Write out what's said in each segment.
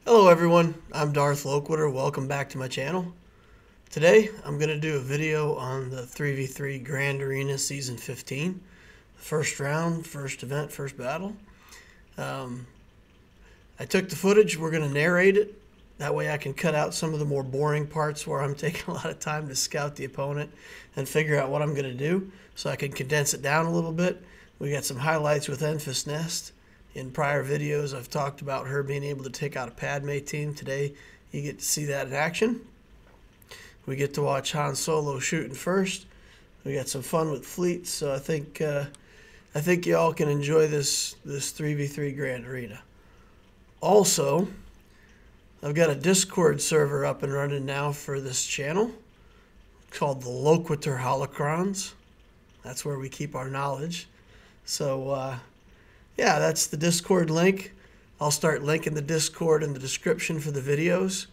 Hello everyone, I'm Darth Loquater. Welcome back to my channel. Today I'm going to do a video on the 3v3 Grand Arena Season 15. First round, first event, first battle. I took the footage, we're going to narrate it. That way I can cut out some of the more boring parts where I'm taking a lot of time to scout the opponent and figure out what I'm going to do, so I can condense it down a little bit. We got some highlights with Enfys Nest. In prior videos, I've talked about her being able to take out a Padme Team. Today, you get to see that in action. We get to watch Han Solo shooting first. We got some fun with fleets, so I think y'all can enjoy this 3v3 Grand Arena. Also, I've got a Discord server up and running now for this channel called the Loquater Holocrons. That's where we keep our knowledge. So, yeah, that's the Discord link. I'll start linking the Discord in the description for the videos.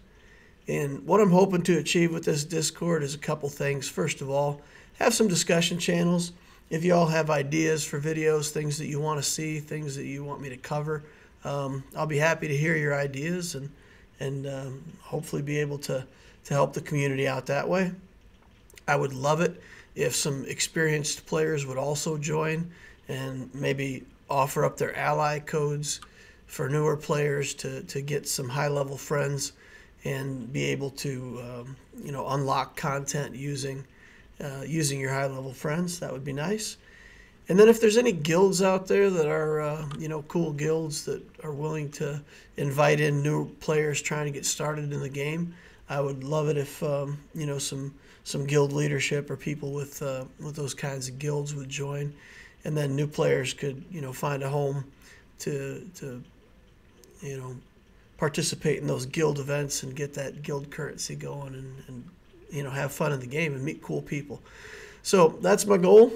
And what I'm hoping to achieve with this Discord is a couple things. First of all, have some discussion channels. If you all have ideas for videos, things that you want to see, things that you want me to cover, I'll be happy to hear your ideas and hopefully be able to help the community out that way. I would love it if some experienced players would also join and maybe offer up their ally codes for newer players to get some high-level friends and be able to unlock content using your high-level friends. That would be nice. And then if there's any guilds out there that are cool guilds that are willing to invite in new players trying to get started in the game, I would love it if some guild leadership or people with those kinds of guilds would join. And then new players could, find a home to participate in those guild events and get that guild currency going and have fun in the game and meet cool people. So that's my goal.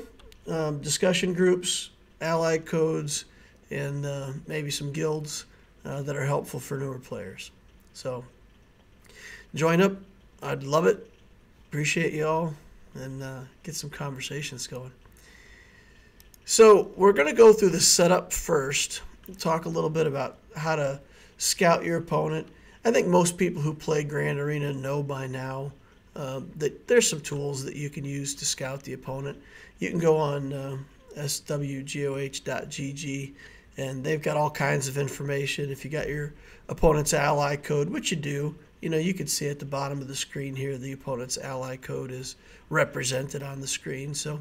Discussion groups, allied codes, and maybe some guilds that are helpful for newer players. So join up. I'd love it. Appreciate y'all, and get some conversations going. So we're going to go through the setup first, talk a little bit about how to scout your opponent. I think most people who play Grand Arena know by now that there's some tools that you can use to scout the opponent. You can go on swgoh.gg, and they've got all kinds of information. If you got your opponent's ally code, which you do, you can see at the bottom of the screen here the opponent's ally code is represented on the screen. So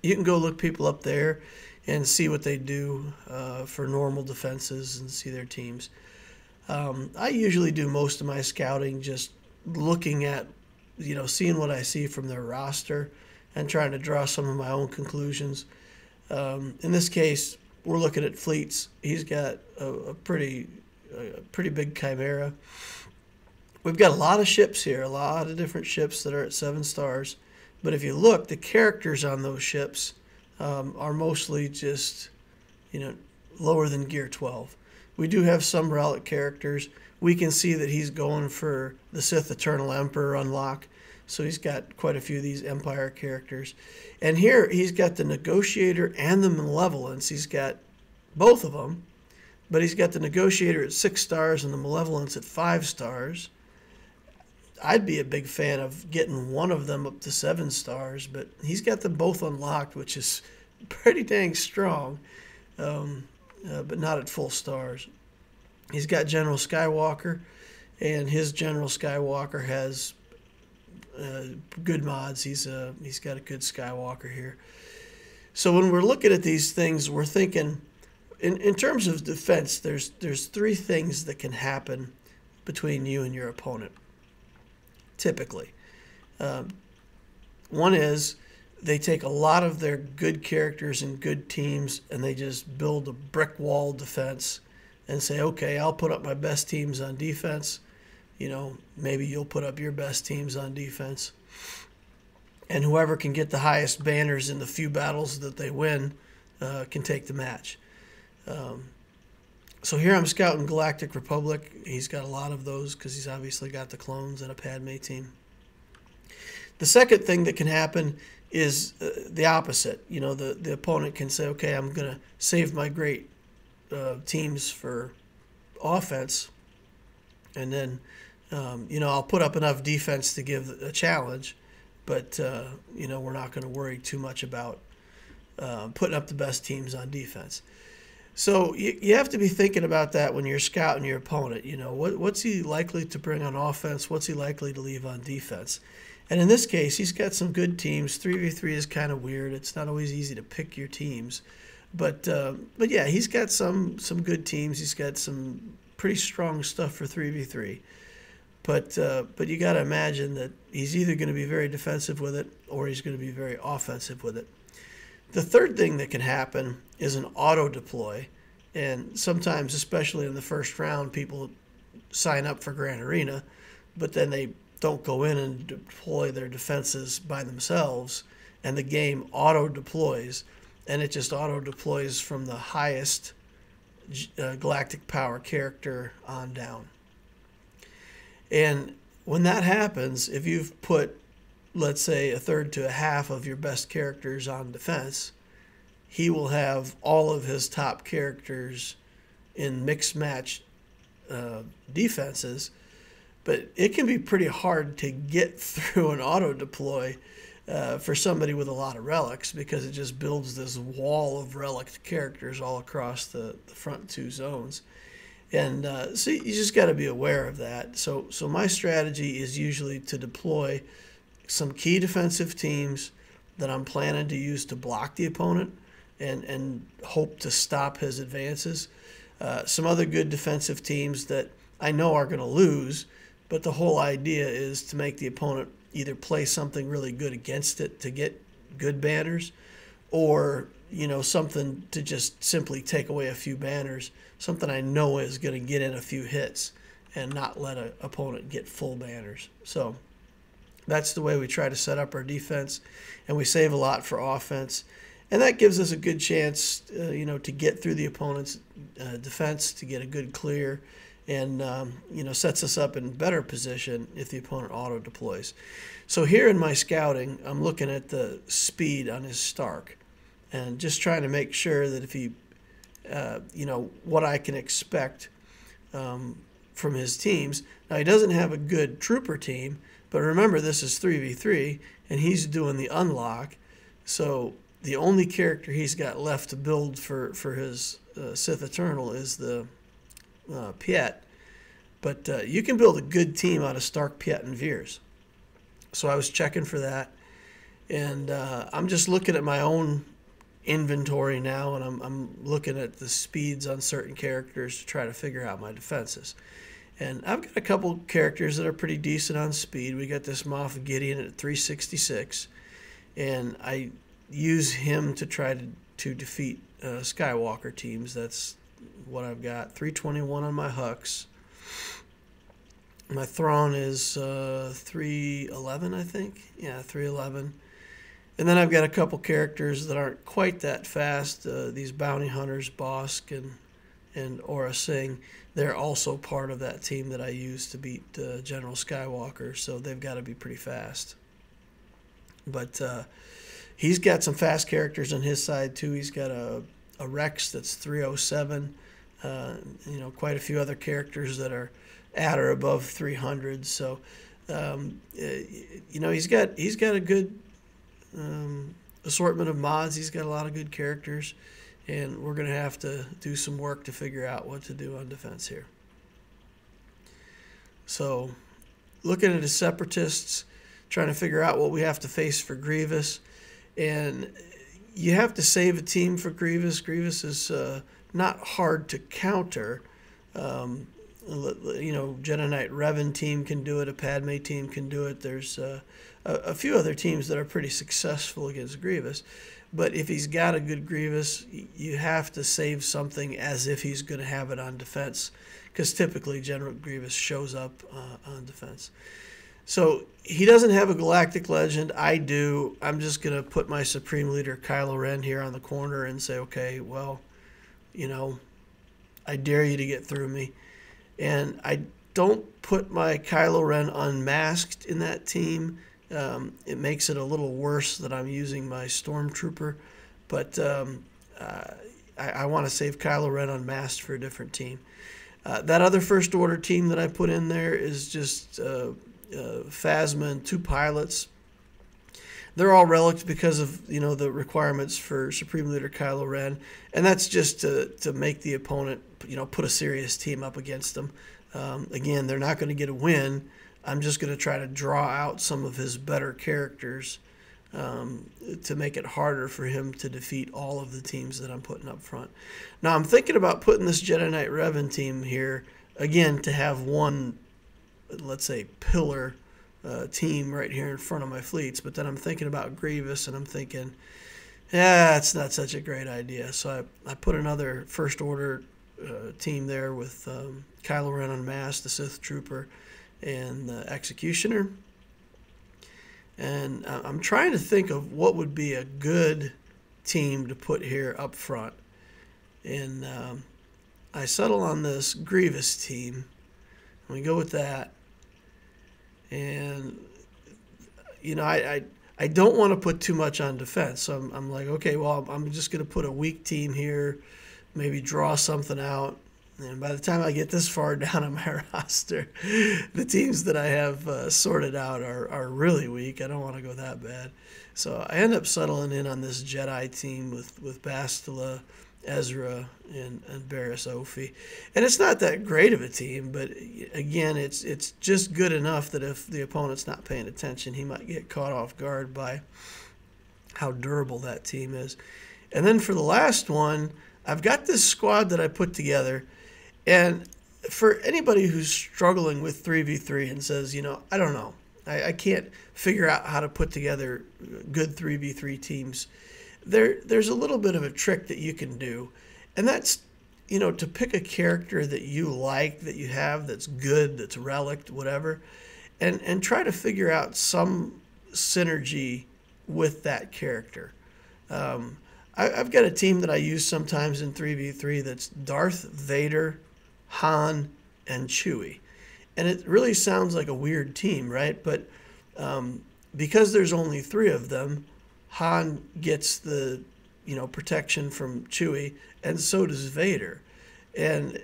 you can go look people up there and see what they do for normal defenses and see their teams. I usually do most of my scouting just looking at, seeing what I see from their roster and trying to draw some of my own conclusions. In this case, we're looking at fleets. He's got a pretty big Chimera. We've got a lot of ships here, a lot of different ships that are at 7 stars. But if you look, the characters on those ships are mostly just, lower than Gear 12. We do have some relic characters. We can see that he's going for the Sith Eternal Emperor unlock. So he's got quite a few of these Empire characters. And here he's got the Negotiator and the Malevolence. He's got both of them. But he's got the Negotiator at 6 stars and the Malevolence at 5 stars. I'd be a big fan of getting one of them up to 7 stars, but he's got them both unlocked, which is pretty dang strong, but not at full stars. He's got General Skywalker, and his General Skywalker has good mods. He's got a good Skywalker here. So when we're looking at these things, we're thinking, in terms of defense, there's 3 things that can happen between you and your opponent. Typically. One is they take a lot of their good characters and good teams and they just build a brick wall defense and say, okay, I'll put up my best teams on defense. Maybe you'll put up your best teams on defense. And whoever can get the highest banners in the few battles that they win can take the match. So here I'm scouting Galactic Republic. He's got a lot of those because he's obviously got the clones and a Padme Team. The second thing that can happen is the opposite. The opponent can say, okay, I'm going to save my great teams for offense, And then, I'll put up enough defense to give a challenge, but, we're not going to worry too much about putting up the best teams on defense. So you have to be thinking about that when you're scouting your opponent. What's he likely to bring on offense? What's he likely to leave on defense? And in this case, he's got some good teams. 3v3 is kind of weird. It's not always easy to pick your teams. But yeah, he's got some good teams. He's got some pretty strong stuff for 3v3. But you got to imagine that he's either going to be very defensive with it or he's going to be very offensive with it. The third thing that can happen is an auto deploy. And sometimes, especially in the first round, people sign up for Grand Arena, but then they don't go in and deploy their defenses by themselves, and the game auto deploys, and it just auto deploys from the highest galactic power character on down. And when that happens, if you've put, let's say, a third to a half of your best characters on defense, he will have all of his top characters in mixed match defenses. But it can be pretty hard to get through an auto deploy for somebody with a lot of relics, because it just builds this wall of relic characters all across the front two zones. And so you just got to be aware of that. So my strategy is usually to deploy some key defensive teams that I'm planning to use to block the opponent and hope to stop his advances. Some other good defensive teams that I know are going to lose, but the whole idea is to make the opponent either play something really good against it to get good banners, or something to just simply take away a few banners, something I know is going to get in a few hits and not let an opponent get full banners. So that's the way we try to set up our defense, and we save a lot for offense. And that gives us a good chance, to get through the opponent's defense, to get a good clear, and sets us up in better position if the opponent auto deploys. So here in my scouting, I'm looking at the speed on his Stark, and just trying to make sure that if he, what I can expect from his teams. Now, he doesn't have a good trooper team, but remember, this is 3v3, and he's doing the unlock. So the only character he's got left to build for his Sith Eternal is the Piet. But you can build a good team out of Stark, Piet, and Veers. So I was checking for that. And I'm just looking at my own inventory now, and I'm looking at the speeds on certain characters to try to figure out my defenses. And I've got a couple characters that are pretty decent on speed. We got this Moff Gideon at 366, and I use him to try to defeat Skywalker teams. That's what I've got. 321 on my Hux. My Thrawn is 311, I think. Yeah, 311. And then I've got a couple characters that aren't quite that fast. These bounty hunters, Bosk and Aura Singh. They're also part of that team that I use to beat General Skywalker, so they've got to be pretty fast. But he's got some fast characters on his side too. He's got a Rex that's 307. Quite a few other characters that are at or above 300. So he's got a good assortment of mods. He's got a lot of good characters, and we're going to have to do some work to figure out what to do on defense here. So looking at his Separatists, trying to figure out what we have to face for Grievous. And you have to save a team for Grievous. Grievous is not hard to counter. Jedi Knight Revan team can do it. A Padme team can do it. There's a few other teams that are pretty successful against Grievous. But if he's got a good Grievous, you have to save something as if he's going to have it on defense, because typically General Grievous shows up on defense. So he doesn't have a Galactic Legend. I do. I'm just going to put my Supreme Leader Kylo Ren here on the corner and say, okay, well, I dare you to get through me. And I don't put my Kylo Ren unmasked in that team. It makes it a little worse that I'm using my Stormtrooper. But I want to save Kylo Ren unmasked for a different team. That other First Order team that I put in there is just Phasma and 2 pilots. They're all relics because of, the requirements for Supreme Leader Kylo Ren, and that's just to make the opponent, put a serious team up against them. Again, they're not going to get a win. I'm just going to try to draw out some of his better characters to make it harder for him to defeat all of the teams that I'm putting up front. Now, I'm thinking about putting this Jedi Knight Revan team here, again, to have one, let's say, pillar team right here in front of my fleets. But then I'm thinking about Grievous, and I'm thinking, it's not such a great idea. So I put another First Order team there with Kylo Ren Unmasked, the Sith Trooper, and the Executioner. And I'm trying to think of what would be a good team to put here up front. And I settle on this Grievous team. We go with that. And, I don't want to put too much on defense. So I'm like, okay, well, I'm just going to put a weak team here, maybe draw something out. And by the time I get this far down on my roster, the teams that I have sorted out are really weak. I don't want to go that bad. So I end up settling in on this Jedi team with Bastila, Ezra, and Barriss Offee. And it's not that great of a team, but again, it's just good enough that if the opponent's not paying attention, he might get caught off guard by how durable that team is. And then for the last one, I've got this squad that I put together. And for anybody who's struggling with 3v3 and says, I don't know, I can't figure out how to put together good 3v3 teams, there's a little bit of a trick that you can do. And that's, to pick a character that you like, that you have, that's good, that's relict, whatever, and try to figure out some synergy with that character. I've got a team that I use sometimes in 3v3 that's Darth, Vader, Han, and Chewie. And it really sounds like a weird team, right? But because there's only 3 of them, Han gets the, protection from Chewie, and so does Vader. And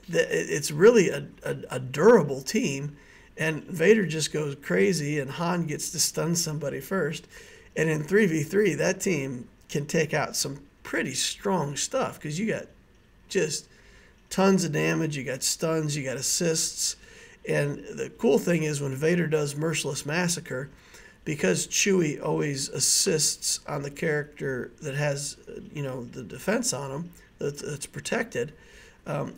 it's really a durable team, and Vader just goes crazy, and Han gets to stun somebody first. And in 3v3, that team can take out some pretty strong stuff because you got just tons of damage, you got stuns, you got assists. And the cool thing is when Vader does Merciless Massacre, because Chewie always assists on the character that has, the defense on him, that's protected,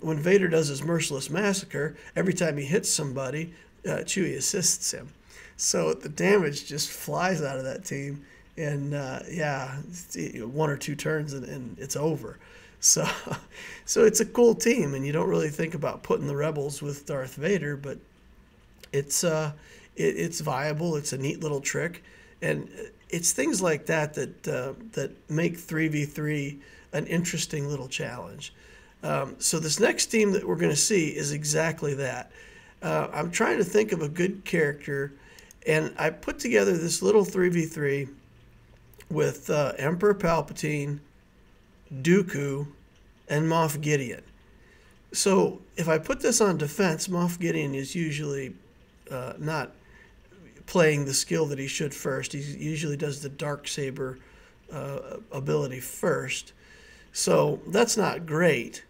when Vader does his Merciless Massacre, every time he hits somebody, Chewie assists him. So the damage just flies out of that team. And, 1 or 2 turns and it's over. So it's a cool team, and you don't really think about putting the Rebels with Darth Vader, but it's viable. It's a neat little trick, and it's things like that make 3v3 an interesting little challenge. So this next team that we're going to see is exactly that. I'm trying to think of a good character, and I put together this little 3v3 with Emperor Palpatine, Dooku, and Moff Gideon. So if I put this on defense, Moff Gideon is usually not playing the skill that he should first. He usually does the Darksaber ability first. So that's not great,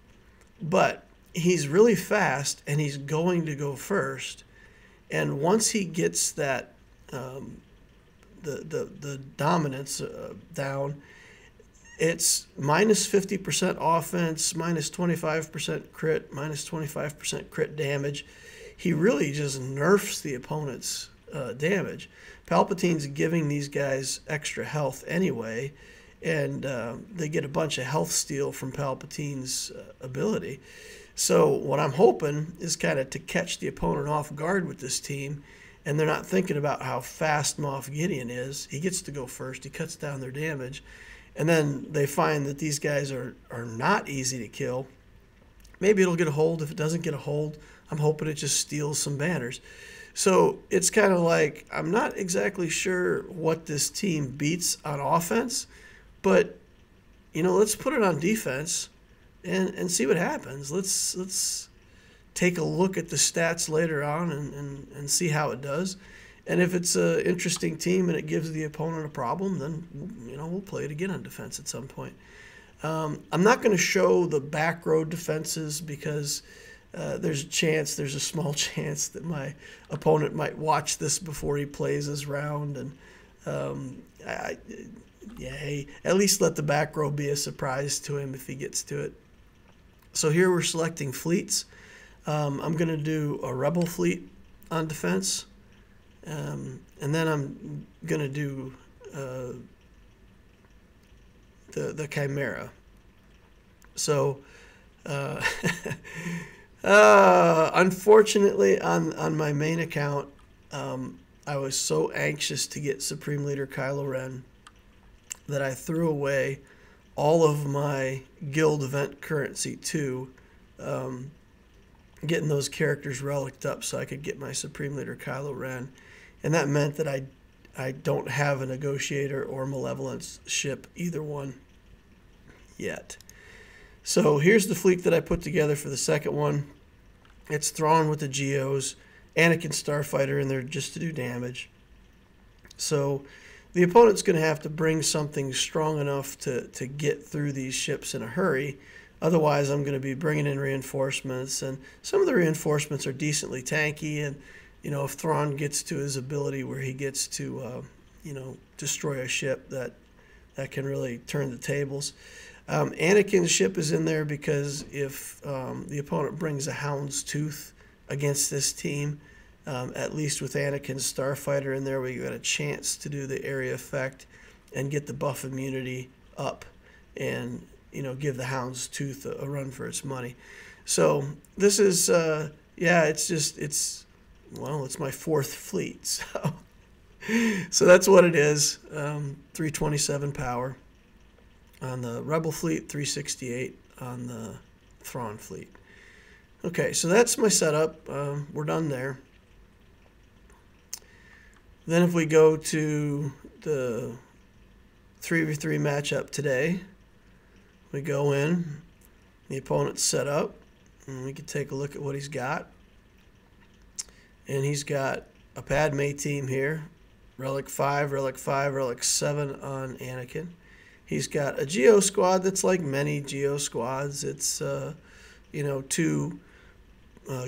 but he's really fast, and he's going to go first. And once he gets that the dominance down, it's minus 50% offense, minus 25% crit, minus 25% crit damage. He really just nerfs the opponent's damage. Palpatine's giving these guys extra health anyway, and they get a bunch of health steal from Palpatine's ability. So what I'm hoping is kind of to catch the opponent off guard with this team, and they're not thinking about how fast Moff Gideon is. He gets to go first. He cuts down their damage. And then they find that these guys are not easy to kill. Maybe it'll get a hold. If it doesn't get a hold, I'm hoping it just steals some banners. So it's kind of like, I'm not exactly sure what this team beats on offense, but, let's put it on defense and see what happens. Let's take a look at the stats later on and see how it does. And if it's an interesting team and it gives the opponent a problem, then we'll play it again on defense at some point. I'm not going to show the back row defenses because there's a small chance that my opponent might watch this before he plays his round, and hey, at least let the back row be a surprise to him if he gets to it. So here we're selecting fleets. I'm going to do a rebel fleet on defense, and then I'm going to do the Chimera. So unfortunately on my main account, I was so anxious to get Supreme Leader Kylo Ren that I threw away all of my guild event currency too, getting those characters reliced up so I could get my Supreme Leader Kylo Ren. And that meant that I don't have a Negotiator or Malevolence ship, either one, yet. So here's the fleet that I put together for the second one. It's Thrawn with the Geos, Anakin Starfighter in there just to do damage. So the opponent's going to have to bring something strong enough to get through these ships in a hurry. Otherwise, I'm going to be bringing in reinforcements, and some of the reinforcements are decently tanky. And if Thrawn gets to his ability where he gets to destroy a ship, that can really turn the tables. Anakin's ship is in there because if the opponent brings a Hound's Tooth against this team, at least with Anakin's Starfighter in there, we got a chance to do the area effect and get the buff immunity up and give the Hound's Tooth a run for its money. So this is it's my fourth fleet, so that's what it is. 327 power on the Rebel fleet, 368 on the Thrawn fleet. Okay, so that's my setup. We're done there. Then if we go to the 3v3 matchup today, we go in, the opponent's set up, and we can take a look at what he's got. And he's got a Padme Team here, Relic 5, Relic 5, Relic 7 on Anakin. He's got a Geo squad that's like many Geo squads. It's, two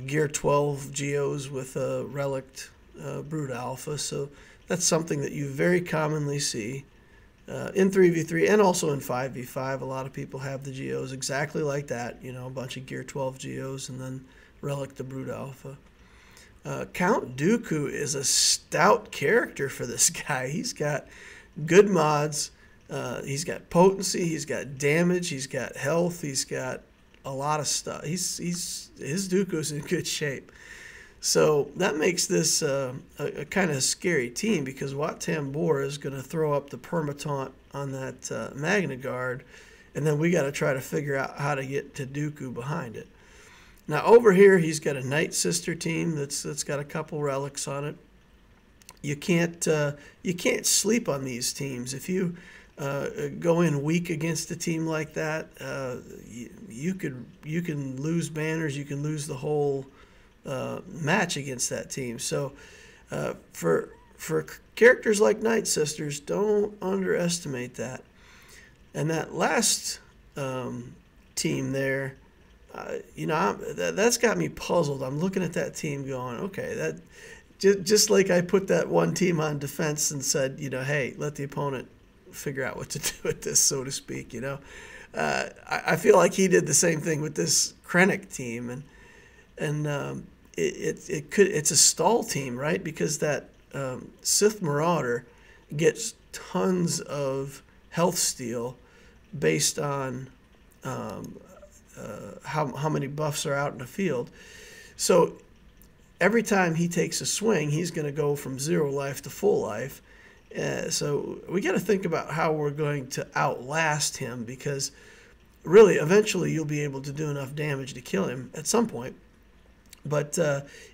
Gear 12 Geos with a Relic Brood Alpha. So that's something that you very commonly see in 3v3 and also in 5v5. A lot of people have the Geos exactly like that, a bunch of Gear 12 Geos and then Relic the Brood Alpha. Count Dooku is a stout character for this guy. He's got good mods. He's got potency. He's got damage. He's got health. He's got a lot of stuff. His Dooku's in good shape. So that makes this a kind of scary team because Wat Tambor is going to throw up the permataunt on that Magna Guard, and then we got to try to figure out how to get to Dooku behind it. Now over here, he's got a Night Sister team that's got a couple relics on it. You can't sleep on these teams. If you go in weak against a team like that, you can lose banners. You can lose the whole match against that team. So for characters like Night Sisters, don't underestimate that. And that last team there, that's got me puzzled. I'm looking at that team going, okay, that just like I put that one team on defense and said, hey, let the opponent figure out what to do with this, so to speak. I feel like he did the same thing with this Krennic team, and it's a stall team, right? Because that Sith Marauder gets tons of health steal based on how many buffs are out in the field. So every time he takes a swing, he's going to go from 0 life to full life. So we got to think about how we're going to outlast him, because really eventually you'll be able to do enough damage to kill him at some point. But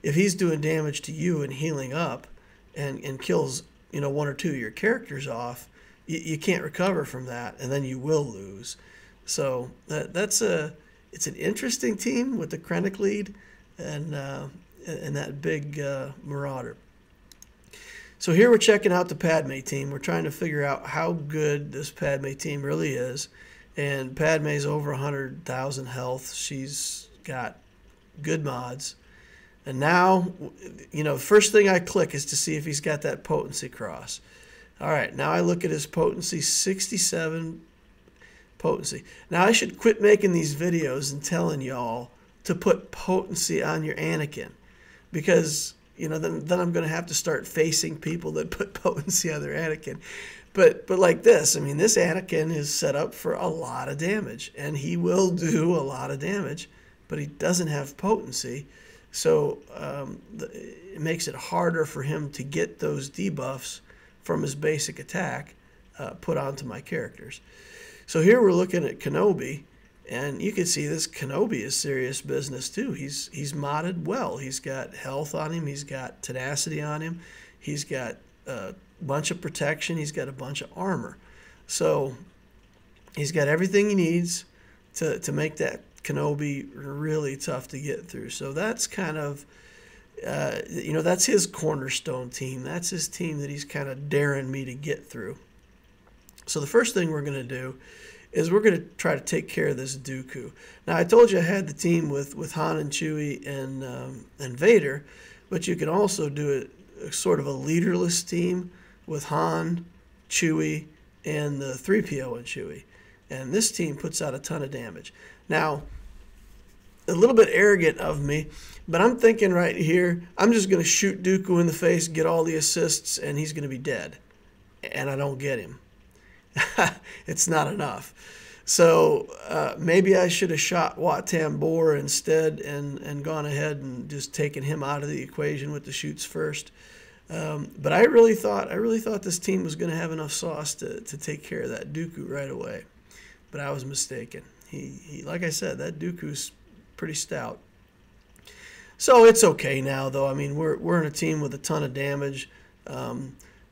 if he's doing damage to you and healing up and kills 1 or 2 of your characters off, you can't recover from that, and then you will lose. So it's an interesting team with the Krennic lead. and that big Marauder. So here we're checking out the Padme team. We're trying to figure out how good this Padme team really is. And Padme's over 100,000 health. She's got good mods. And now, you know, first thing I click is to see if he's got that potency cross. All right, now I look at his potency, 67 potency. Now I should quit making these videos and telling y'all to put potency on your Anakin, because you know, then I'm going to have to start facing people that put potency on their Anakin. But like this, I mean, this Anakin is set up for a lot of damage, and he will do a lot of damage, but he doesn't have potency. So it makes it harder for him to get those debuffs from his basic attack put onto my characters. So here we're looking at Kenobi, and you can see this Kenobi is serious business too. He's modded well. He's got health on him. He's got tenacity on him. He's got a bunch of protection. He's got a bunch of armor. So he's got everything he needs to make that Kenobi really tough to get through. So that's kind of, you know, that's his cornerstone team. That's his team that he's kind of daring me to get through. So the first thing we're going to do is we're going to try to take care of this Dooku. Now, I told you I had the team with Han and Chewie and Vader, but you can also do a sort of a leaderless team with Han, Chewie, and the 3PO and Chewie. And this team puts out a ton of damage. Now, a little bit arrogant of me, but I'm thinking right here, I'm just going to shoot Dooku in the face, get all the assists, and he's going to be dead. And I don't get him. It's not enough. So maybe I should have shot Wat Tambor instead and gone ahead and just taken him out of the equation with the shoots first. But I really thought this team was going to have enough sauce to take care of that Dooku right away. But I was mistaken. He like I said, that Dooku's pretty stout. So it's okay now, though. I mean, we're in a team with a ton of damage.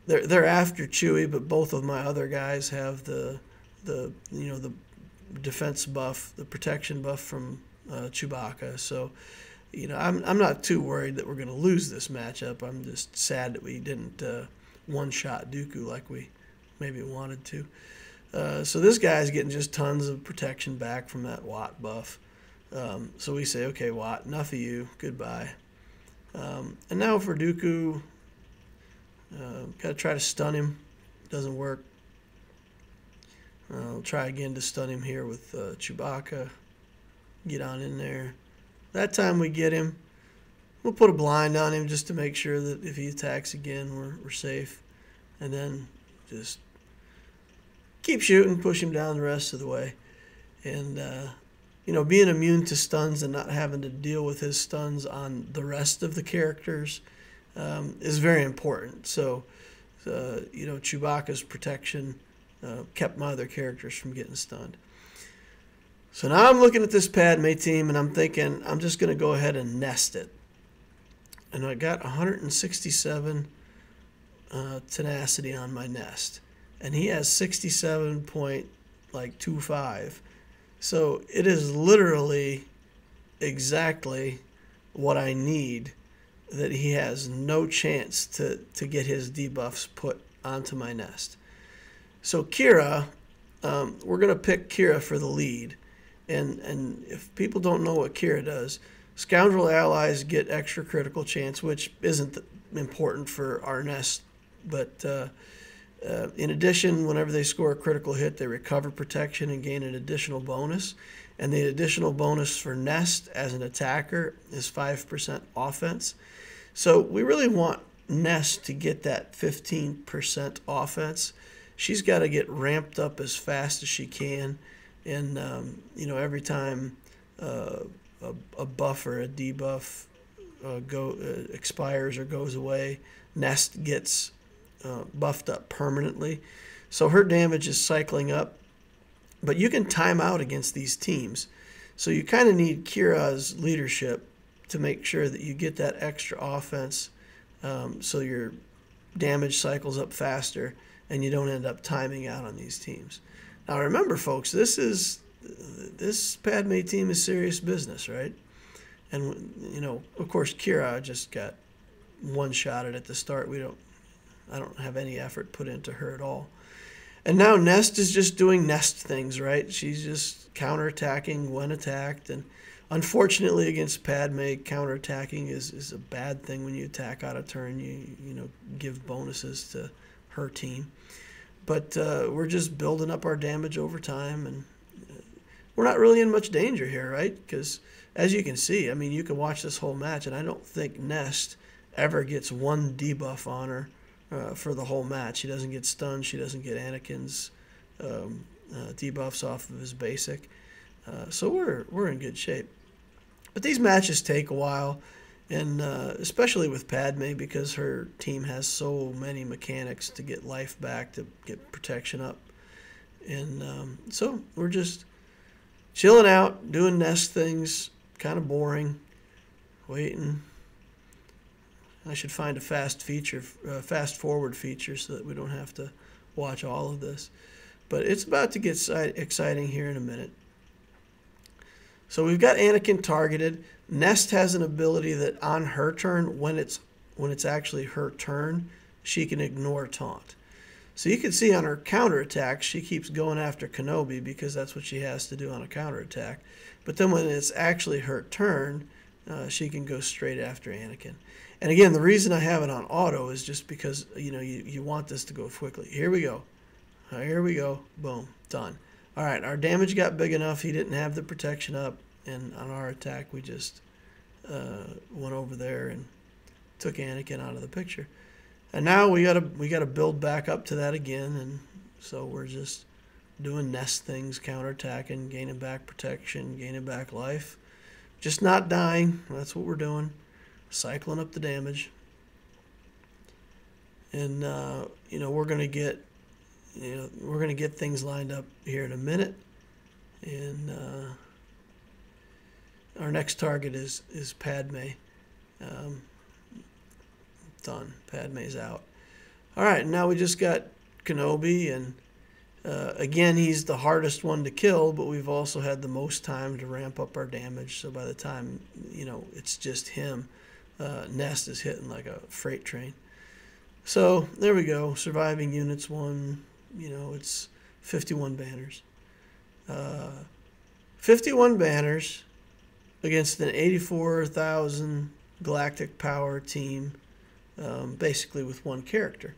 They're after Chewie, but both of my other guys have the defense buff, the protection buff from Chewbacca. So, you know, I'm not too worried that we're going to lose this matchup. I'm just sad that we didn't one-shot Dooku like we maybe wanted to. So this guy's getting just tons of protection back from that Wat buff. So we say, okay, Wat, enough of you. Goodbye. And now for Dooku, got to try to stun him. Doesn't work. I'll try again to stun him here with Chewbacca. Get on in there. That time we get him. We'll put a blind on him just to make sure that if he attacks again, we're safe. And then just keep shooting, push him down the rest of the way. And, you know, being immune to stuns and not having to deal with his stuns on the rest of the characters is very important. So, you know, Chewbacca's protection kept my other characters from getting stunned. So now I'm looking at this Padme team, and I'm thinking I'm just going to go ahead and nest it. And I got 167 tenacity on my nest. And he has 67.25. So it is literally exactly what I need, that he has no chance to get his debuffs put onto my nest. So Kira, we're going to pick Kira for the lead. And if people don't know what Kira does, Scoundrel allies get extra critical chance, which isn't important for our nest. But in addition, whenever they score a critical hit, they recover protection and gain an additional bonus. And the additional bonus for Nest as an attacker is 5% offense. So we really want Nest to get that 15% offense. She's got to get ramped up as fast as she can. And, you know, every time a buff or a debuff expires or goes away, Nest gets buffed up permanently. So her damage is cycling up. But you can time out against these teams. So you kind of need Kira's leadership to make sure that you get that extra offense so your damage cycles up faster and you don't end up timing out on these teams. Now remember, folks, this Padme team is serious business, right? And, you know, of course, Kira just got one-shotted at the start. I don't have any effort put into her at all. And now Nest is just doing Nest things, right? She's just counterattacking when attacked. And unfortunately, against Padme, counterattacking is a bad thing when you attack out of turn. You know, give bonuses to her team. But we're just building up our damage over time, and we're not really in much danger here, right? Because as you can see, I mean, you can watch this whole match, and I don't think Nest ever gets one debuff on her for the whole match. She doesn't get stunned. She doesn't get Anakin's debuffs off of his basic. So we're in good shape. But these matches take a while, and especially with Padme, because her team has so many mechanics to get life back, to get protection up. And so we're just chilling out, doing Nest things, kind of boring, waiting. I should find a fast forward feature so that we don't have to watch all of this. But it's about to get exciting here in a minute. So we've got Anakin targeted. Nest has an ability that on her turn, when it's actually her turn, she can ignore taunt. So you can see on her counterattack, she keeps going after Kenobi because that's what she has to do on a counterattack. But then when it's actually her turn, she can go straight after Anakin. And again, the reason I have it on auto is just because, you know, you want this to go quickly. Here we go. Here we go. Boom. Done. All right, our damage got big enough. He didn't have the protection up. And on our attack, we just went over there and took Anakin out of the picture. And now we gotta build back up to that again. And so we're just doing Nest things, counterattacking, gaining back protection, gaining back life. Just not dying. That's what we're doing. Cycling up the damage. And you know, we're gonna get things lined up here in a minute. And our next target is Padme. Done. Padme's out. All right, now we just got Kenobi, and again, he's the hardest one to kill, but we've also had the most time to ramp up our damage. So by the time, you know, it's just him, Nest is hitting like a freight train. So there we go. Surviving units 1. You know, it's 51 banners. 51 banners against an 84,000 galactic power team, basically with one character.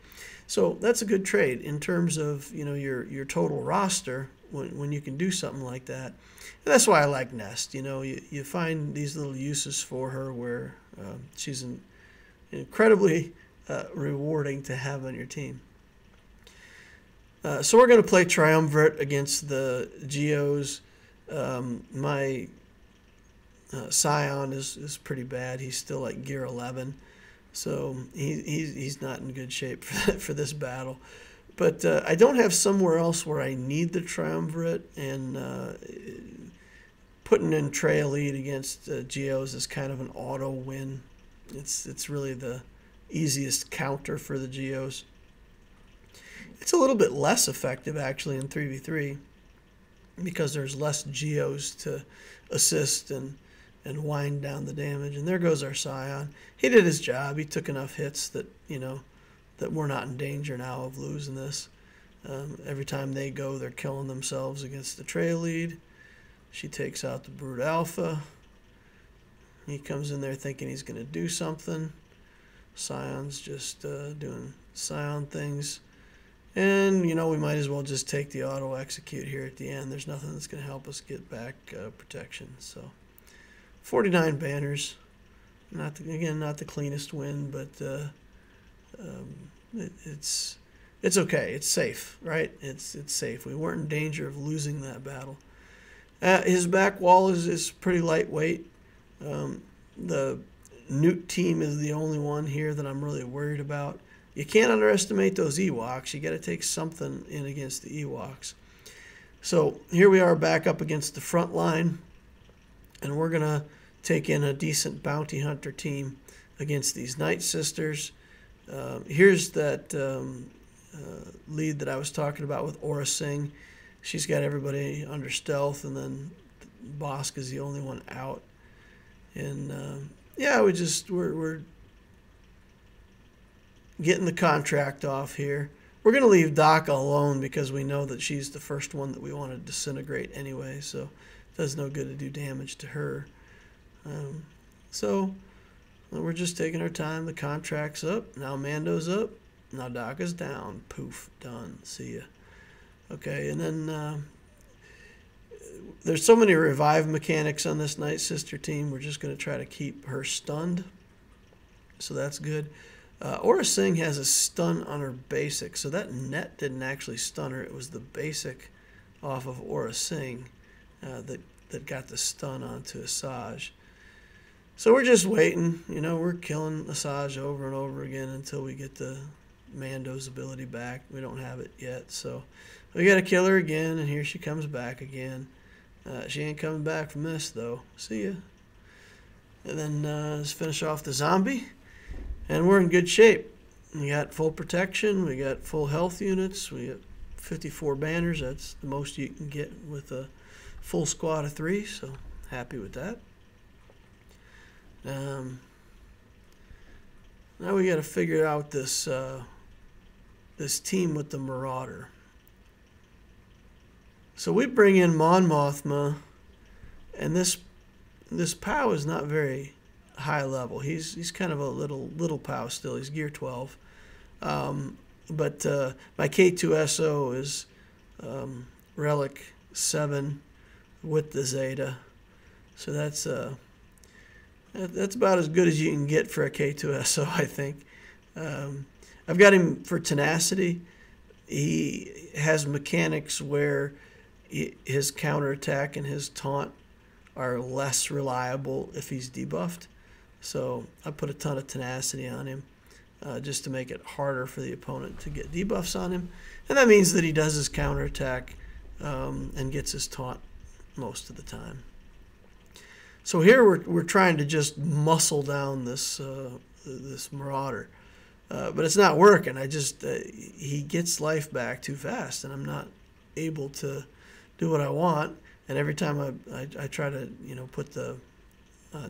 So that's a good trade in terms of, you know, your total roster when you can do something like that. And that's why I like Nest. You know, you find these little uses for her where she's incredibly rewarding to have on your team. So we're going to play Triumvirate against the Geos. My Scion is pretty bad. He's still like gear 11. So he's not in good shape for this battle. But I don't have somewhere else where I need the Triumvirate, and putting in Trey lead against Geos is kind of an auto win. It's really the easiest counter for the Geos. It's a little bit less effective actually in 3v3 because there's less Geos to assist and wind down the damage. And there goes our Scion. He did his job. He took enough hits that, you know, that we're not in danger now of losing this. Every time they go, they're killing themselves against the Trey lead. She takes out the Brood Alpha. He comes in there thinking he's going to do something. Scion's just doing Scion things. And, you know, we might as well just take the auto execute here at the end. There's nothing that's going to help us get back protection. So 49 banners. Not the cleanest win, but it's okay. It's safe, right? It's safe. We weren't in danger of losing that battle. His back wall is pretty lightweight. The Newt team is the only one here that I'm really worried about. You can't underestimate those Ewoks. You got to take something in against the Ewoks. So here we are back up against the front line, and we're going to take in a decent bounty hunter team against these Night Sisters. Here's that lead that I was talking about with Aura Singh. She's got everybody under stealth, and then Bosk is the only one out. And yeah, we're getting the contract off here. We're going to leave Daka alone because we know that she's the first one that we want to disintegrate anyway, so it does no good to do damage to her. So we're just taking our time. The contract's up. Now Mando's up. Now Daka's down. Poof. Done. See ya. Okay, and then there's so many revive mechanics on this Night Sister team. We're just going to try to keep her stunned. So that's good. Aura Singh has a stun on her basic, so that net didn't actually stun her. It was the basic off of Aura Singh that got the stun onto Asajj. So we're just waiting. You know, we're killing Asajj over and over again until we get the Mando's ability back. We don't have it yet, so we got to kill her again, and here she comes back again. She ain't coming back from this, though. See ya. And then let's finish off the zombie. And we're in good shape. We got full protection. We got full health units. We got 54 banners. That's the most you can get with a full squad of 3. So happy with that. Now we got to figure out this this team with the Marauder. So we bring in Mon Mothma, and this POW is not very high level. He's kind of a little POW still. He's gear 12. But my K2SO is Relic 7 with the Zeta. So that's about as good as you can get for a K2SO, I think. I've got him for tenacity. He has mechanics where his counterattack and his taunt are less reliable if he's debuffed. So I put a ton of tenacity on him just to make it harder for the opponent to get debuffs on him. And that means that he does his counterattack and gets his taunt most of the time. So here we're trying to just muscle down this this Marauder. But it's not working. He gets life back too fast, and I'm not able to do what I want. And every time I try to put the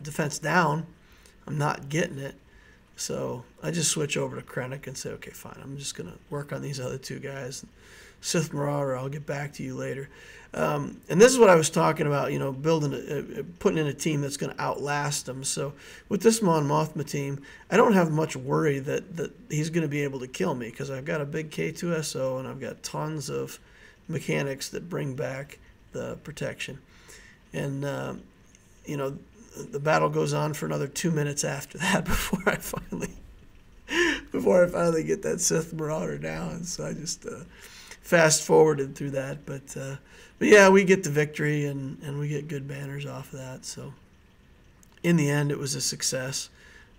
defense down, I'm not getting it. So I just switch over to Krennic and say, okay, fine, I'm just going to work on these other two guys. Sith Marauder, I'll get back to you later. And this is what I was talking about, putting in a team that's going to outlast them. So with this Mon Mothma team, I don't have much worry that he's going to be able to kill me because I've got a big K2SO and I've got tons of mechanics that bring back the protection. And, the battle goes on for another 2 minutes after that before I finally get that Sith Marauder down. So I just fast forwarded through that. But yeah, we get the victory and we get good banners off of that. So in the end, it was a success.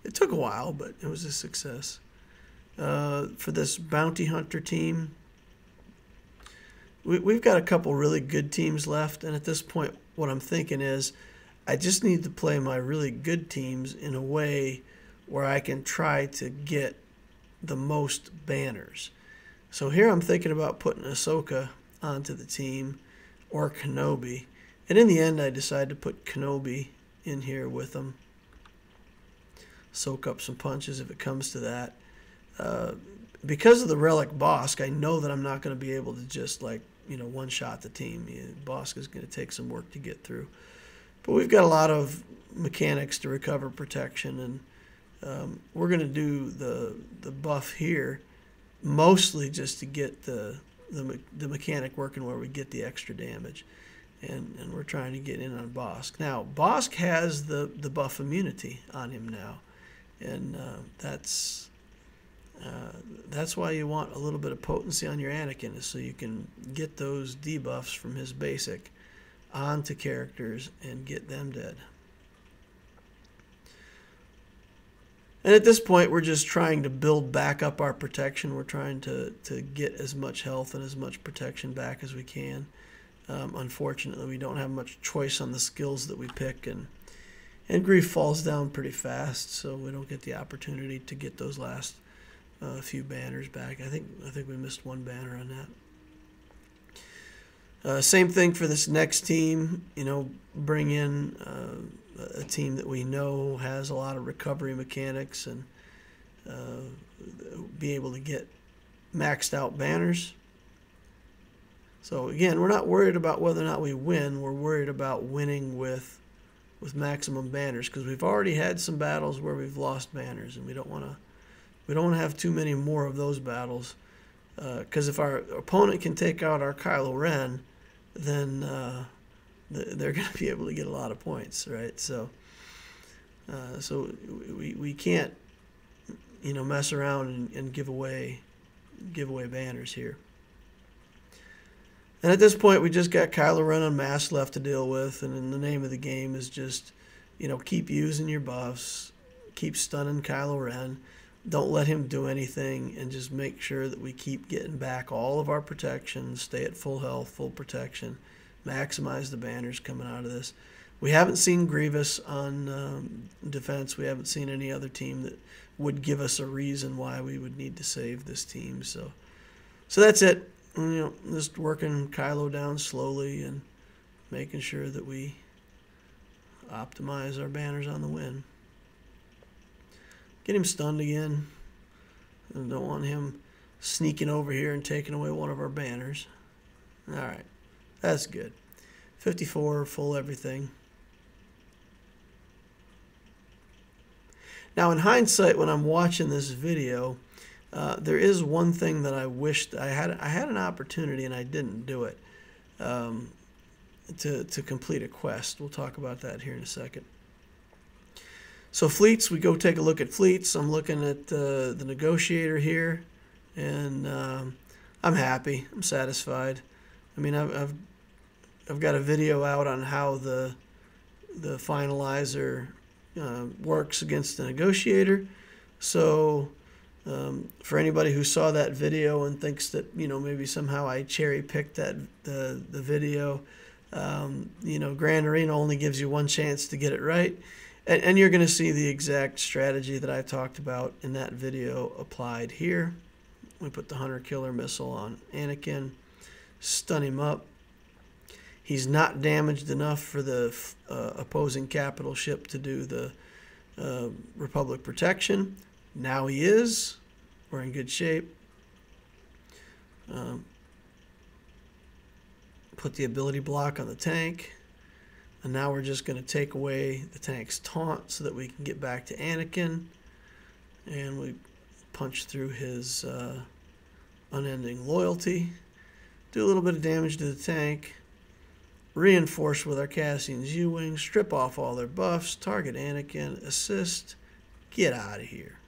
It took a while, but it was a success. For this Bounty Hunter team, we've got a couple really good teams left. And at this point, what I'm thinking is, I just need to play my really good teams in a way where I can try to get the most banners. So here I'm thinking about putting Ahsoka onto the team or Kenobi. And in the end, I decided to put Kenobi in here with them. Soak up some punches if it comes to that. Because of the Relic Bosk, I know that I'm not going to be able to just one-shot the team. Bosk is going to take some work to get through. But we've got a lot of mechanics to recover protection, and we're going to do the buff here mostly just to get the mechanic working where we get the extra damage. And we're trying to get in on Bosk. Now, Bosk has the buff immunity on him now, and that's why you want a little bit of potency on your Anakin, is so you can get those debuffs from his basic onto characters and get them dead. And at this point, we're just trying to build back up our protection. We're trying to get as much health and as much protection back as we can. Unfortunately, we don't have much choice on the skills that we pick, and grief falls down pretty fast, so we don't get the opportunity to get those last few banners back. I think we missed one banner on that. Same thing for this next team. You know, bring in a team that we know has a lot of recovery mechanics and be able to get maxed out banners. So again, we're not worried about whether or not we win. We're worried about winning with maximum banners, because we've already had some battles where we've lost banners, and we don't want to have too many more of those battles. Because if our opponent can take out our Kylo Ren, then they're going to be able to get a lot of points, right? So we can't, you know, mess around and give away banners here. And at this point, we just got Kylo Ren unmasked left to deal with, and then the name of the game is just, you know, keep using your buffs, keep stunning Kylo Ren, don't let him do anything, and just make sure that we keep getting back all of our protection, stay at full health, full protection, maximize the banners coming out of this. We haven't seen Grievous on defense. We haven't seen any other team that would give us a reason why we would need to save this team. So that's it. You know, just working Kylo down slowly and making sure that we optimize our banners on the win. Get him stunned again. I don't want him sneaking over here and taking away one of our banners. All right, that's good. 54, full everything. Now, in hindsight, when I'm watching this video, there is one thing that I wished I had an opportunity and I didn't do it, to complete a quest. We'll talk about that here in a second. So fleets, we go take a look at fleets. I'm looking at the negotiator here, and I'm happy. I'm satisfied. I mean, I've got a video out on how the finalizer works against the negotiator. So for anybody who saw that video and thinks that, you know, maybe somehow I cherry picked the video, you know, Grand Arena only gives you one chance to get it right, and you're going to see the exact strategy that I talked about in that video applied here. We put the Hunter Killer missile on Anakin, stun him up. He's not damaged enough for the opposing capital ship to do the Republic protection. Now he is. We're in good shape. Put the ability block on the tank. And now we're just going to take away the tank's taunt so that we can get back to Anakin. And we punch through his unending loyalty. Do a little bit of damage to the tank. Reinforce with our Cassian's U-Wing. Strip off all their buffs. Target Anakin. Assist. Get out of here.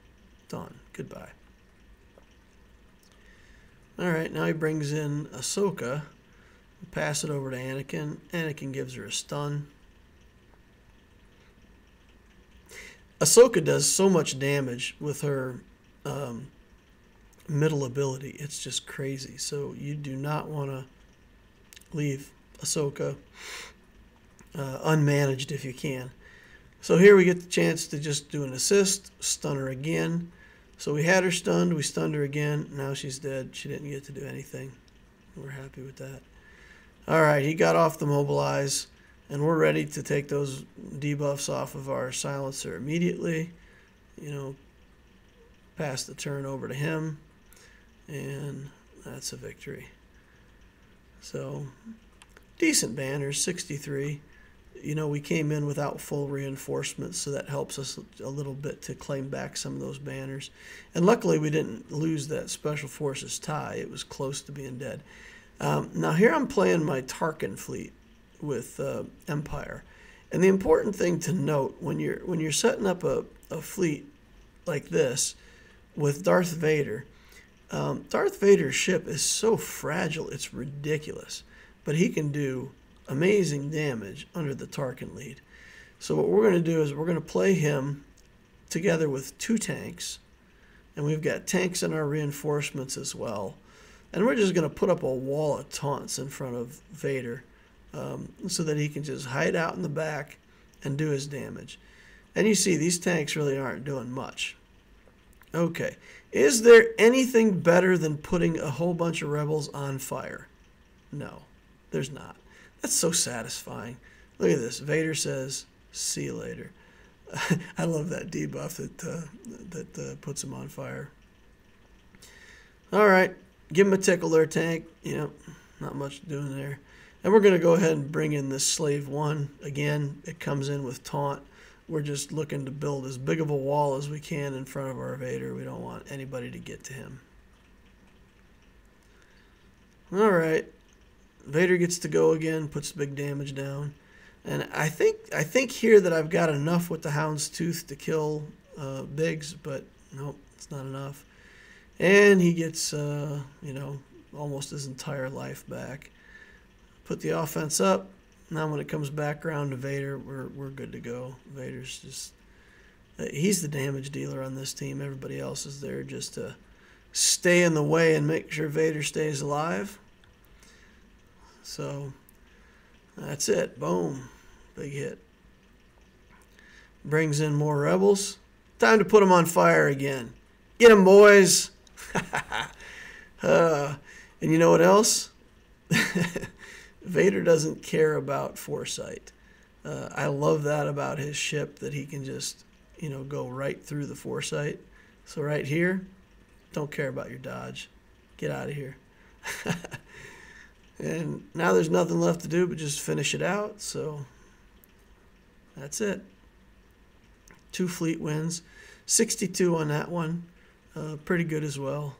Done. Goodbye. Alright, now he brings in Ahsoka. Pass it over to Anakin. Anakin gives her a stun. Ahsoka does so much damage with her middle ability. It's just crazy. So you do not want to leave Ahsoka unmanaged if you can. So here we get the chance to just do an assist, stun her again. So we had her stunned, we stunned her again. Now she's dead. She didn't get to do anything. We're happy with that. All right, he got off the mobilize, and we're ready to take those debuffs off of our silencer immediately. You know, pass the turn over to him, and that's a victory. So, decent banners, 63. You know, we came in without full reinforcements, so that helps us a little bit to claim back some of those banners. And luckily, we didn't lose that Special Forces tie. It was close to being dead. Now, here I'm playing my Tarkin fleet with Empire. And the important thing to note, when you're setting up a fleet like this with Darth Vader, Darth Vader's ship is so fragile, it's ridiculous. But he can do amazing damage under the Tarkin lead. So what we're going to do is we're going to play him together with 2 tanks, and we've got tanks in our reinforcements as well. And we're just going to put up a wall of taunts in front of Vader so that he can just hide out in the back and do his damage. And you see, these tanks really aren't doing much. Okay, is there anything better than putting a whole bunch of rebels on fire? No. There's not. That's so satisfying. Look at this. Vader says, "See you later." I love that debuff that puts him on fire. All right, give him a tickle there, tank. Not much doing there. And we're going to go ahead and bring in this Slave 1. Again, it comes in with taunt. We're just looking to build as big of a wall as we can in front of our Vader. We don't want anybody to get to him. All right. Vader gets to go again, puts big damage down. And I think here that I've got enough with the Hound's Tooth to kill Biggs, but nope, it's not enough. And he gets, almost his entire life back. Put the offense up. Now when it comes back around to Vader, we're good to go. Vader's just, he's the damage dealer on this team. Everybody else is there just to stay in the way and make sure Vader stays alive. So that's it. Boom. Big hit. Brings in more rebels. Time to put them on fire again. Get them, boys. And you know what else? Vader doesn't care about foresight. I love that about his ship, that he can just, go right through the foresight. So right here, don't care about your dodge. Get out of here. And now there's nothing left to do but just finish it out. So that's it. 2 fleet wins. 62 on that one. Pretty good as well.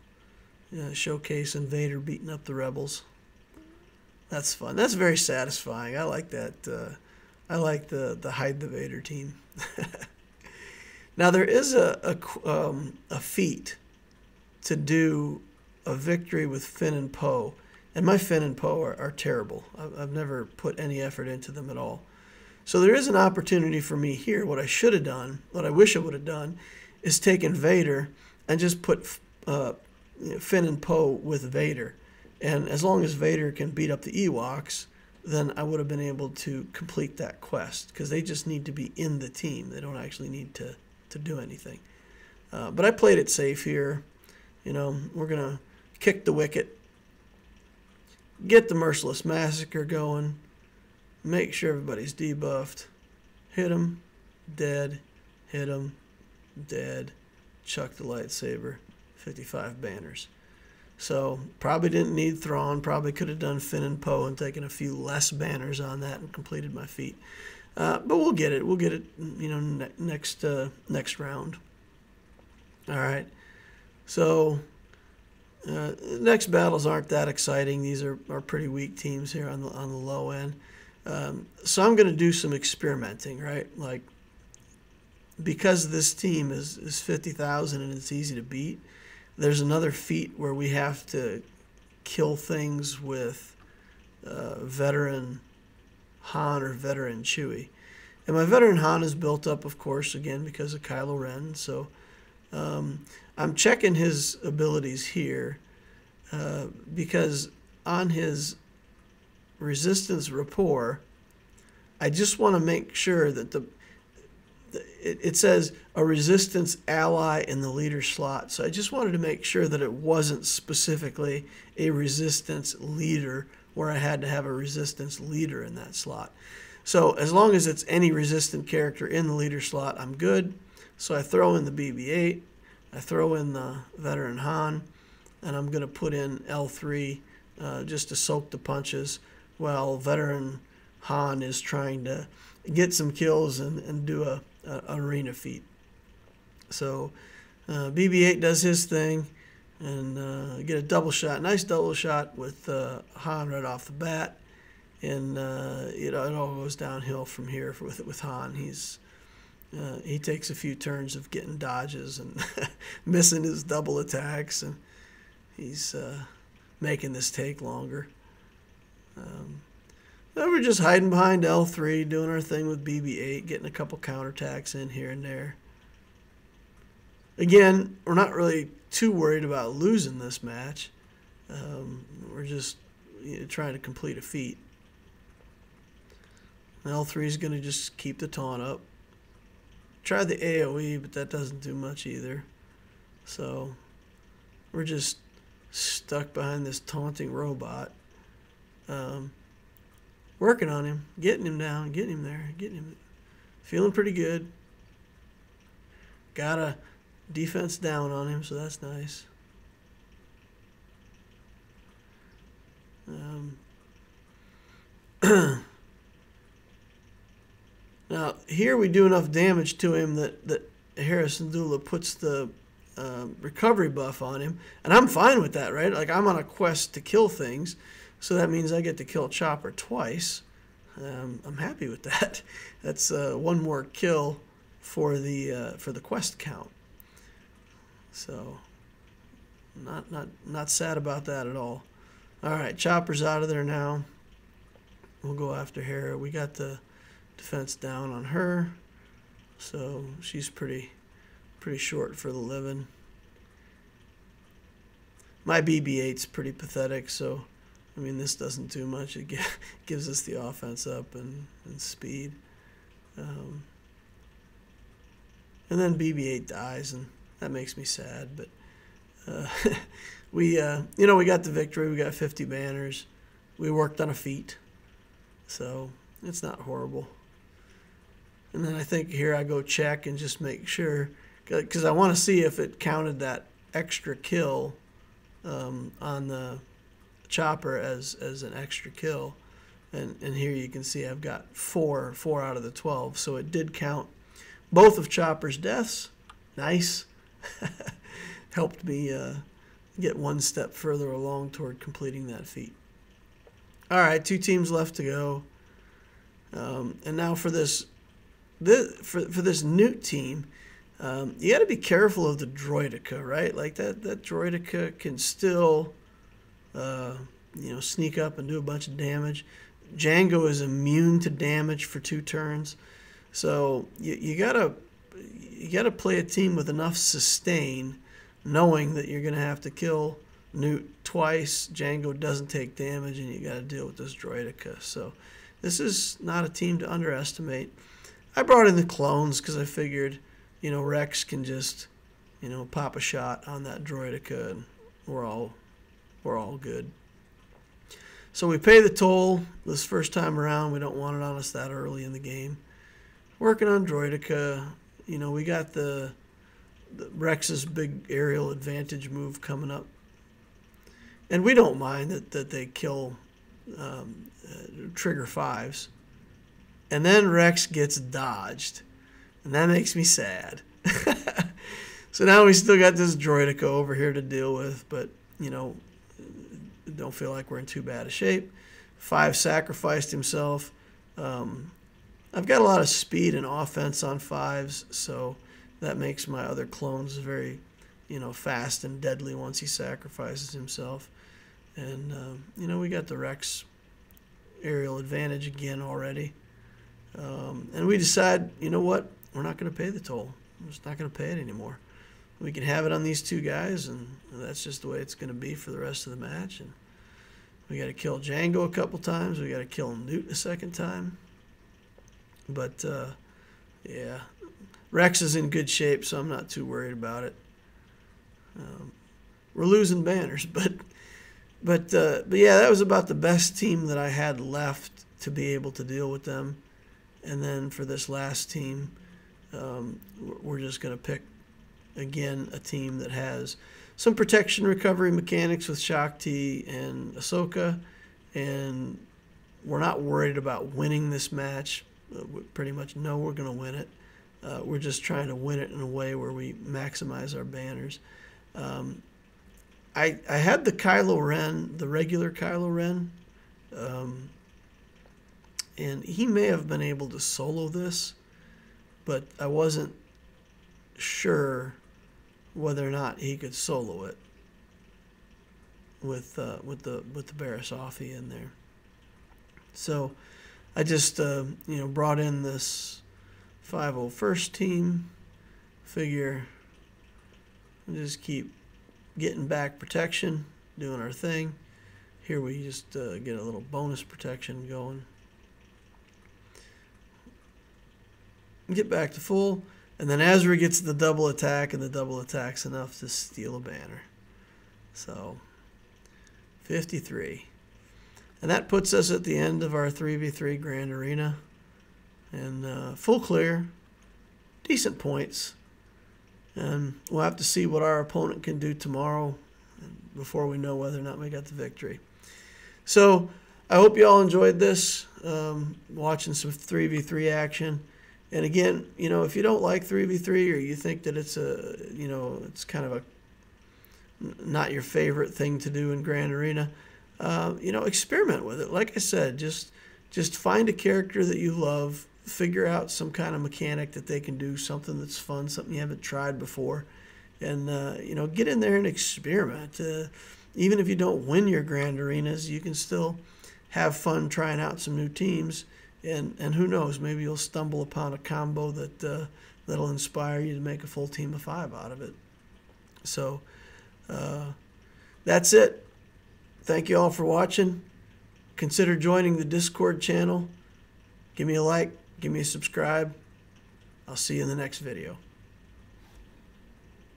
Showcasing Vader beating up the rebels. That's fun. That's very satisfying. I like that. I like the hide the Vader team. Now there is a feat to do a victory with Finn and Poe, and my Finn and Poe are terrible. I've never put any effort into them at all. So there is an opportunity for me here. What I should have done, what I wish I would have done, is taken Vader and just put Finn and Poe with Vader. And as long as Vader can beat up the Ewoks, then I would have been able to complete that quest, because they just need to be in the team. They don't actually need to do anything. But I played it safe here. We're going to kick the wicket, get the Merciless Massacre going, make sure everybody's debuffed, hit them, dead, hit them, dead, chuck the lightsaber, 55 banners. So probably didn't need Thrawn, probably could have done Finn and Poe and taken a few less banners on that and completed my feat. But we'll get it. We'll get it, next round. All right. So next battles aren't that exciting. These are pretty weak teams here on the low end. So I'm going to do some experimenting, right? Like, because this team is 50,000 and it's easy to beat, there's another feat where we have to kill things with veteran Han or veteran Chewie. And my veteran Han is built up, of course, again, because of Kylo Ren. So I'm checking his abilities here because on his resistance rapport, I just want to make sure that it says a resistance ally in the leader slot. So I just wanted to make sure that it wasn't specifically a resistance leader where I had to have a resistance leader in that slot. So as long as it's any resistant character in the leader slot, I'm good. So I throw in the BB-8, I throw in the veteran Han, and I'm going to put in L3 just to soak the punches while veteran Han is trying to get some kills and do a arena feat. So BB-8 does his thing and get a double shot, nice double shot with Han right off the bat, and it all goes downhill from here with Han. He takes a few turns of getting dodges and missing his double attacks, and he's making this take longer. We're just hiding behind L3, doing our thing with BB-8, getting a couple counterattacks in here and there. Again, we're not really too worried about losing this match. We're just trying to complete a feat. L3 is going to just keep the taunt up. Try the AoE, but that doesn't do much either. So we're just stuck behind this taunting robot. Working on him, getting him down, getting him there, getting him. Feeling pretty good. Got a defense down on him, so that's nice. Now, here we do enough damage to him that Harrison Dula puts the recovery buff on him. And I'm fine with that, right? Like, I'm on a quest to kill things, so that means I get to kill Chopper twice. I'm happy with that. That's one more kill for the quest count. So, not sad about that at all. All right, Chopper's out of there now. We'll go after Hera. We got the defense down on her, so she's pretty short for the living. My BB-8's pretty pathetic, so I mean this doesn't do much. It gives us the offense up and speed, and then BB-8 dies, and that makes me sad. But we got the victory. We got 50 banners. We worked on a feat, so it's not horrible. And then I think here I go check and just make sure, because I want to see if it counted that extra kill on the Chopper as an extra kill. And here you can see I've got 4 out of the 12. So it did count both of Chopper's deaths. Nice. Helped me get one step further along toward completing that feat. All right, 2 teams left to go. And now for this Newt team, you got to be careful of the Droideka, right? Like that Droideka can still, sneak up and do a bunch of damage. Jango is immune to damage for 2 turns, so you gotta play a team with enough sustain, knowing that you're gonna have to kill Newt twice. Jango doesn't take damage, and you got to deal with this Droideka. So this is not a team to underestimate. I brought in the clones because I figured, Rex can just, pop a shot on that Droideka, and we're all good. So we pay the toll this first time around. We don't want it on us that early in the game. Working on Droideka, we got the Rex's big aerial advantage move coming up, and we don't mind that they kill trigger 5s. And then Rex gets dodged, and that makes me sad. So now we still got this Droideka over here to deal with, but, don't feel like we're in too bad a shape. 5 sacrificed himself. I've got a lot of speed and offense on 5s, so that makes my other clones very, fast and deadly once he sacrifices himself. And, we got the Rex aerial advantage again already. And we decide, you know what? We're not going to pay the toll. We're just not going to pay it anymore. We can have it on these 2 guys, and that's just the way it's going to be for the rest of the match. And we got to kill Jango a couple times. We got to kill Newt a second time. But, yeah. Rex is in good shape, so I'm not too worried about it. We're losing banners, but yeah, that was about the best team that I had left to be able to deal with them. And then for this last team, we're just going to pick, again, a team that has some protection recovery mechanics with Shakti and Ahsoka. And we're not worried about winning this match. We pretty much know we're going to win it. We're just trying to win it in a way where we maximize our banners. I had the Kylo Ren, the regular Kylo Ren, and he may have been able to solo this, but I wasn't sure whether or not he could solo it with the Barriss Offee in there. So I just brought in this 501st team. Figure we'll just keep getting back protection, doing our thing. Here we just get a little bonus protection going. Get back to full, and then Azra gets the double attack, and the double attack's enough to steal a banner. So 53. And that puts us at the end of our 3v3 Grand Arena. And full clear, decent points. And we'll have to see what our opponent can do tomorrow before we know whether or not we got the victory. So I hope you all enjoyed this, watching some 3v3 action. And again, you know, if you don't like 3v3 or you think that it's it's kind of a not your favorite thing to do in Grand Arena, experiment with it. Like I said, just find a character that you love, figure out some kind of mechanic that they can do, something that's fun, something you haven't tried before, and get in there and experiment. Even if you don't win your Grand Arenas, you can still have fun trying out some new teams. And who knows, maybe you'll stumble upon a combo that'll inspire you to make a full team of 5 out of it. So that's it. Thank you all for watching. Consider joining the Discord channel. Give me a like, give me a subscribe. I'll see you in the next video.